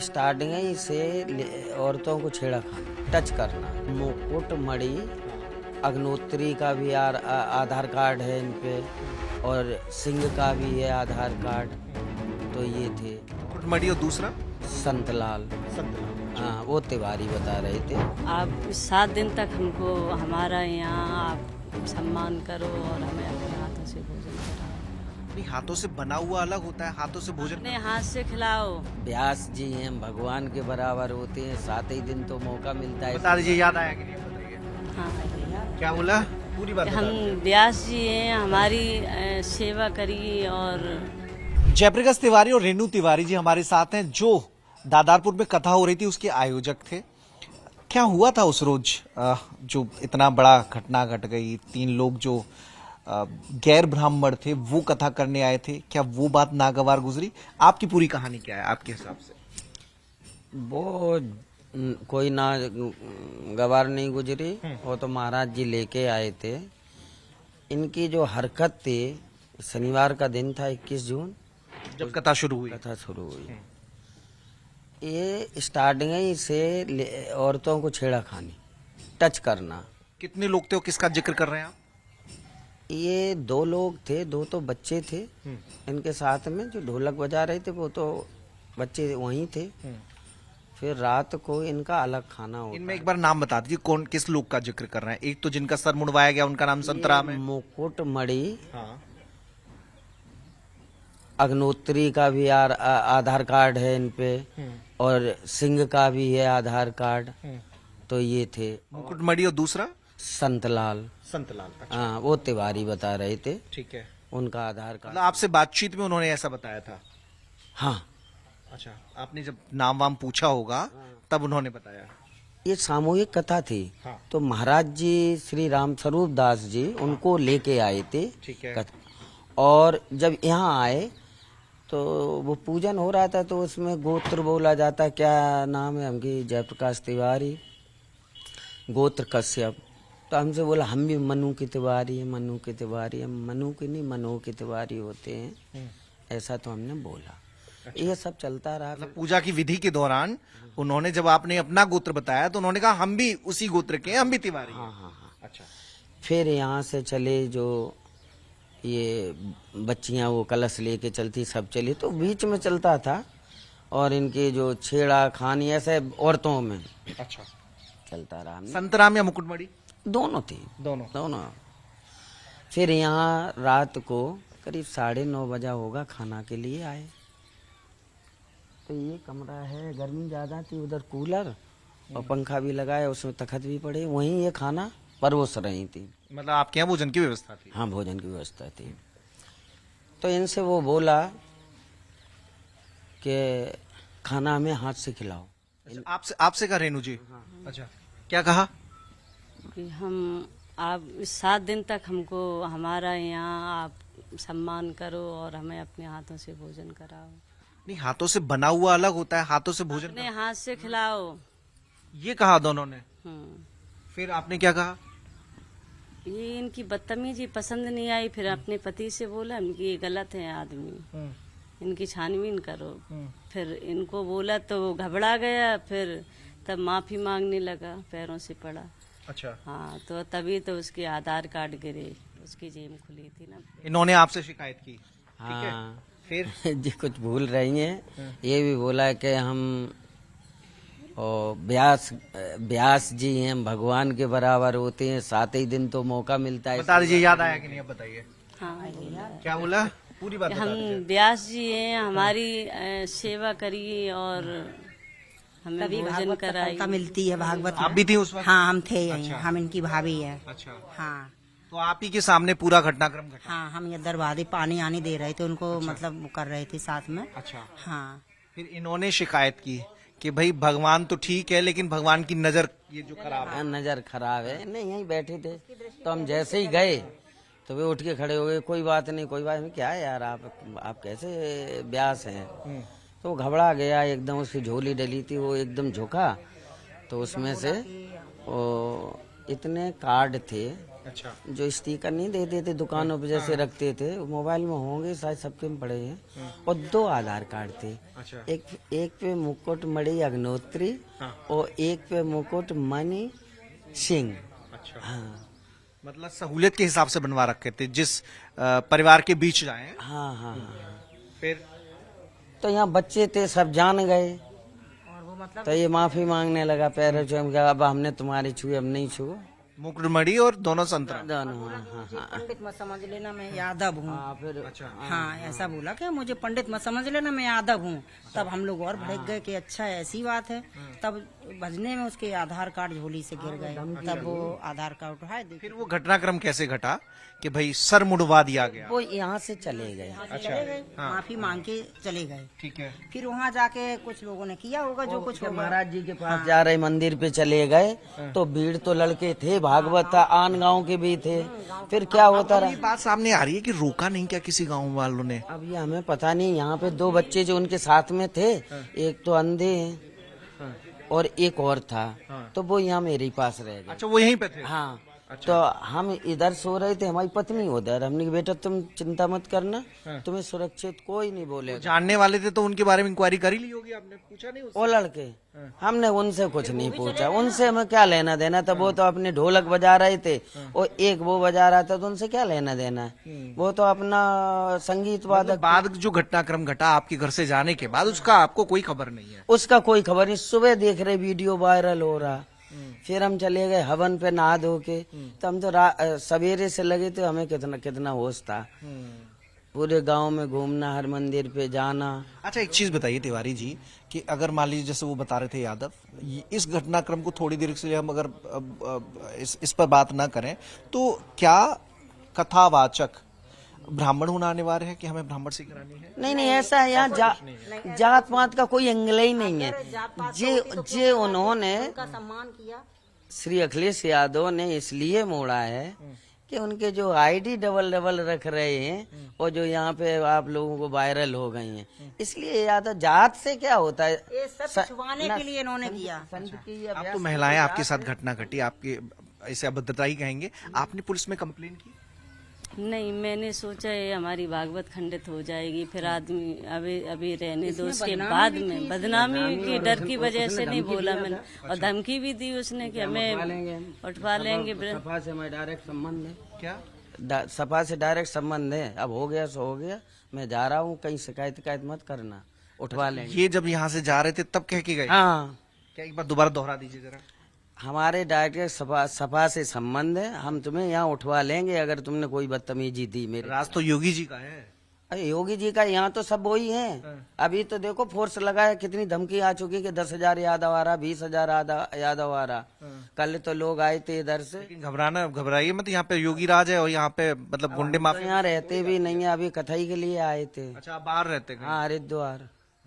Starting ही से औरतों को छेड़खानी, टच करना। मुकुट मणि अग्नोत्री का भी आधार कार्ड है इन पे, और सिंह का भी है आधार कार्ड। तो ये थे कुटमड़ी और दूसरा संतलाल। हाँ, वो तिवारी बता रहे थे। आप 7 दिन तक हमको हमारा यहाँ आप सम्मान करो और हमें अपने हाथों से भोजन कराओ। नहीं, हाथों से बना हुआ अलग होता है, हाथों से भोजन अपने हाथ से खिलाओ। व्यास जी हैं, भगवान के बराबर होते हैं। 7 ही दिन तो मौका मिलता है। बता दीजिए, याद आया कि नहीं बताइए। हाँ भैया, क्या बोला, पूरी बात हम बता दीजिए। व्यास जी हैं, हमारी सेवा करिए। और जयप्रकाश तिवारी और रेणु तिवारी जी हमारे साथ हैं, जो दादारपुर में कथा हो रही थी उसके आयोजक थे। क्या हुआ था उस रोज जो इतना बड़ा घटना घट गई? 3 लोग जो गैर ब्राह्मण थे वो कथा करने आए थे, क्या वो बात नागवार गुजरी? आपकी पूरी कहानी क्या है आपके हिसाब से? वो कोई ना गवार नहीं गुजरी। वो तो महाराज जी लेके आए थे। इनकी जो हरकत थी, शनिवार का दिन था 21 जून, जब कथा शुरू हुई। कथा शुरू हुई। ये स्टार्टिंग ही से औरतों को छेड़खानी, टच करना। कितने लोग थे और किसका जिक्र कर रहे हैं आप? ये 2 लोग थे, 2 तो बच्चे थे इनके साथ में। जो ढोलक बजा रहे थे वो तो बच्चे वहीं थे। फिर रात को इनका अलग खाना होता इनमें एक बार नाम बता दीजिए, कौन किस लोग का जिक्र कर रहे हैं? एक तो जिनका सर मुड़वाया गया उनका नाम संतराम है। मुकुट मणि हाँ। अग्नोत्री का भी आधार कार्ड है इन पे, और सिंह का भी है आधार कार्ड। तो ये थे मुकुटमणि और दूसरा संतलाल। संतलाल। हाँ, वो तिवारी बता रहे थे। ठीक है। उनका आधार कार्ड। मतलब आपसे बातचीत में उन्होंने ऐसा बताया था? हाँ, अच्छा, आपने जब नाम वाम पूछा होगा तब उन्होंने बताया? ये सामूहिक कथा थी। हाँ। तो महाराज जी श्री राम स्वरूप दास जी उनको लेके आए थे। ठीक है। और जब यहाँ आए तो वो पूजन हो रहा था, तो उसमें गोत्र बोला जाता। क्या नाम है हमकी? जयप्रकाश तिवारी, गोत्र कश्यप। तो हमसे बोला हम भी मनु के तिवारी हैं, मनु के तिवारी। हम मनु के नहीं, मनो के तिवारी होते हैं, ऐसा तो हमने बोला। ये सब चलता रहा। मतलब पूजा की विधि के दौरान उन्होंने जब आपने अपना गोत्र बताया तो उन्होंने कहा हम भी उसी गोत्र के हैं, हम भी तिवारी हैं। हाँ हाँ हाँ। अच्छा। फिर यहाँ से चले, जो ये बच्चियाँ वो कलश लेके चलती, सब चली, तो बीच में चलता था। और इनकी जो छेड़ा खानी ऐसे औरतों में अच्छा। चलता रहा। संतराम या मुकुटमणि? दोनों थी, दोनों। फिर यहाँ रात को करीब 9:30 बजा होगा, खाना के लिए आए। तो ये कमरा है, गर्मी ज्यादा थी, उधर कूलर और पंखा भी लगाया, उसमें तखत भी पड़े, वहीं ये खाना परोस रही थी। मतलब आपके यहाँ भोजन की व्यवस्था थी? हाँ, भोजन की व्यवस्था थी। तो इनसे वो बोला कि खाना हमें हाथ से खिलाओ। अच्छा, आपसे कहा रेणु जी? अच्छा, क्या कहा? कि हम आप 7 दिन तक हमको हमारा यहाँ आप सम्मान करो और हमें अपने हाथों से भोजन कराओ। नहीं, हाथों से बना हुआ अलग होता है, हाथों से भोजन अपने हाथ से खिलाओ। ये कहा दोनों ने? हम्म। फिर आपने क्या कहा? ये इनकी बदतमीजी पसंद नहीं आई। फिर अपने पति से बोला कि ये गलत है आदमी, इनकी छानबीन करो। फिर इनको बोला तो वो घबरा गया। फिर तब माफी मांगने लगा, पैरों से पड़ा। अच्छा। हाँ, तो तभी तो उसके आधार कार्ड गिरे, उसकी जेब खुली थी ना। इन्होंने आपसे शिकायत की? हाँ। फिर जी कुछ भूल रही हैं। ये भी बोला कि हम व्यास जी हैं, भगवान के बराबर होते हैं। 7 ही दिन तो मौका मिलता है। बता दीजिए, याद आया कि नहीं? अब बताइए। हाँ भैया, क्या बोला, पूरी बात बता हम दीजिए। व्यास जी हैं, हमारी सेवा करिए और हमें भोजन कराइए। का मिलती है भागवत आप भी थी उस वक्त? हाँ, हम थे यहीं। अच्छा। हम इनकी भाभी है। अच्छा। हाँ तो आप ही के सामने पूरा घटनाक्रम घटा? हाँ, हम ये दरवाजे पानी आने दे रहे थे उनको। मतलब वो कर रहे थे साथ में। अच्छा। हाँ, फिर इन्होंने शिकायत की कि भाई भगवान तो ठीक है लेकिन भगवान की नजर ये जो खराब है। नजर खराब है। नहीं, यहीं बैठे थे, तो हम जैसे ही गए तो वे उठ के खड़े हो गए। कोई बात नहीं, कोई बात नहीं। क्या है यार, आप कैसे व्यास हैं? तो वो घबरा गया एकदम। उसकी झोली डली थी, वो एकदम झुका, तो उसमें से वो इतने कार्ड थे अच्छा जो स्टिकर नहीं देते थे दुकानों पे जैसे रखते थे, मोबाइल में होंगे शायद सबके में पड़े हैं। और 2 आधार कार्ड थे, अच्छा एक पे मुकुट मणि अग्नोत्री और एक पे मुकुट मणि सिंह। अच्छा हाँ मतलब सहूलियत के हिसाब से बनवा रखे थे, जिस परिवार के बीच जाए। हाँ हाँ हाँ। फिर तो यहाँ बच्चे थे, सब जान गए, और वो मतलब तो ये माफी मांगने लगा, पैरों छू के, अब हमने तुम्हारी छुए, अब नहीं छुओ मुकुटमणि और दोनों संतरा। दोनों। हाँ हाँ पंडित मत समझ लेना, मैं यादव हूँ। हाँ। फिर अच्छा हाँ ऐसा बोला कि मुझे पंडित मत समझ लेना, मैं यादव हूँ। तब हम लोग और भड़क गए कि अच्छा ऐसी बात है। तब भजने में उसके आधार कार्ड झोली से गिर गए, तब वो आधार कार्ड उठाए देखिए फिर वो घटनाक्रम कैसे घटा कि भाई सर मुड़वा दिया गया? वो यहाँ से चले गए। चले गए, माफी मांग के चले गए। ठीक है। फिर वहाँ जाके कुछ लोगों ने किया होगा जो कुछ के होगा। महाराज जी के पास जा रहे मंदिर पे चले गए, तो भीड़ तो लड़के थे, भागवत था, आन गांव के भी थे। फिर क्या होता ये रहा, बात सामने आ रही है कि रोका नहीं क्या किसी गांव वालों ने? अब ये हमें पता नहीं। यहाँ पे 2 बच्चे जो उनके साथ में थे, एक तो अंधे हैं और एक और था, तो वो यहाँ मेरे ही पास रह गए। अच्छा वो यहीं पे थे? हाँ। तो हम इधर सो रहे थे, हमारी पत्नी उधर। हमने कहा बेटा तुम चिंता मत करना, तुम्हें सुरक्षित कोई नहीं बोलेगा। जानने वाले थे तो उनके बारे में इंक्वायरी कर ही ली होगी, आपने पूछा नहीं उससे? वो लड़के, हमने उनसे कुछ नहीं पूछा, उनसे हमें क्या लेना देना था। वो तो अपने ढोलक बजा रहे थे और एक वो बजा रहा था, तो उनसे क्या लेना देना है। वो तो अपना संगीत वादक। बाद जो घटनाक्रम घटा आपके घर से जाने के बाद, उसका आपको कोई खबर नहीं है? उसका कोई खबर नहीं। सुबह देख रहे वीडियो वायरल हो रहा, फिर हम चले गए हवन पे नहा धो के। तो हम तो सवेरे से लगे थे, हमें कितना कितना होश था। पूरे गांव में घूमना, हर मंदिर पे जाना। अच्छा एक चीज बताइए तिवारी जी कि अगर मान लीजिए जैसे वो बता रहे थे यादव, इस घटनाक्रम को थोड़ी देर के लिए हम अगर इस पर बात ना करें तो क्या कथावाचक ब्राह्मण होना अनिवार्य है कि हमें ब्राह्मण से करानी है? नहीं नहीं, ऐसा है यहाँ जात पात का कोई एंगल ही नहीं है। जे उन्होंने उनका सम्मान किया। श्री अखिलेश यादव ने इसलिए मोड़ा है कि उनके जो आईडी डबल रख रहे हैं और जो यहाँ पे आप लोगों को वायरल हो गई हैं, इसलिए यादव जात से क्या होता है, ये सब छुपाने के लिए इन्होंने किया। अब तो महिलाएं आपके साथ घटना घटी, आपके इसे अभद्रता ही कहेंगे, आपने पुलिस में कंप्लेन की? नहीं, मैंने सोचा है हमारी भागवत खंडित हो जाएगी, फिर आदमी अभी अभी रहने दो, उसके बाद में बदनामी की डर की वजह से नहीं बोला मैंने। और धमकी भी दी उसने कि हमें उठवा लेंगे। सपा से मैं डायरेक्ट संबंध है, क्या सपा से डायरेक्ट संबंध है। अब हो गया सो हो गया, मैं जा रहा हूँ, कहीं शिकायत मत करना, उठवा लेंगे। ये जब यहाँ से जा रहे थे तब कह के गए? हाँ, क्या एक बार दोबारा दोहरा दीजिए जरा। हमारे डायरेक्ट सपा से संबंध है, हम तुम्हें यहाँ उठवा लेंगे अगर तुमने कोई बदतमीजी दी मेरे। राज तो योगी जी का है। अरे योगी जी का यहाँ तो सब वही है। अभी तो देखो फोर्स लगाया, कितनी धमकी आ चुकी कि 10,000 यादव आ रहा, 20,000 यादव आ रहा। कल तो लोग आए थे इधर से। लेकिन घबराइए मत, यहाँ पे योगी राज है और यहाँ पे मतलब गुंडे तो माफिया। यहाँ रहते भी नहीं है, अभी कथई के लिए आए थे। अच्छा आप बाहर रहते हैं? हाँ, हरिद्वार।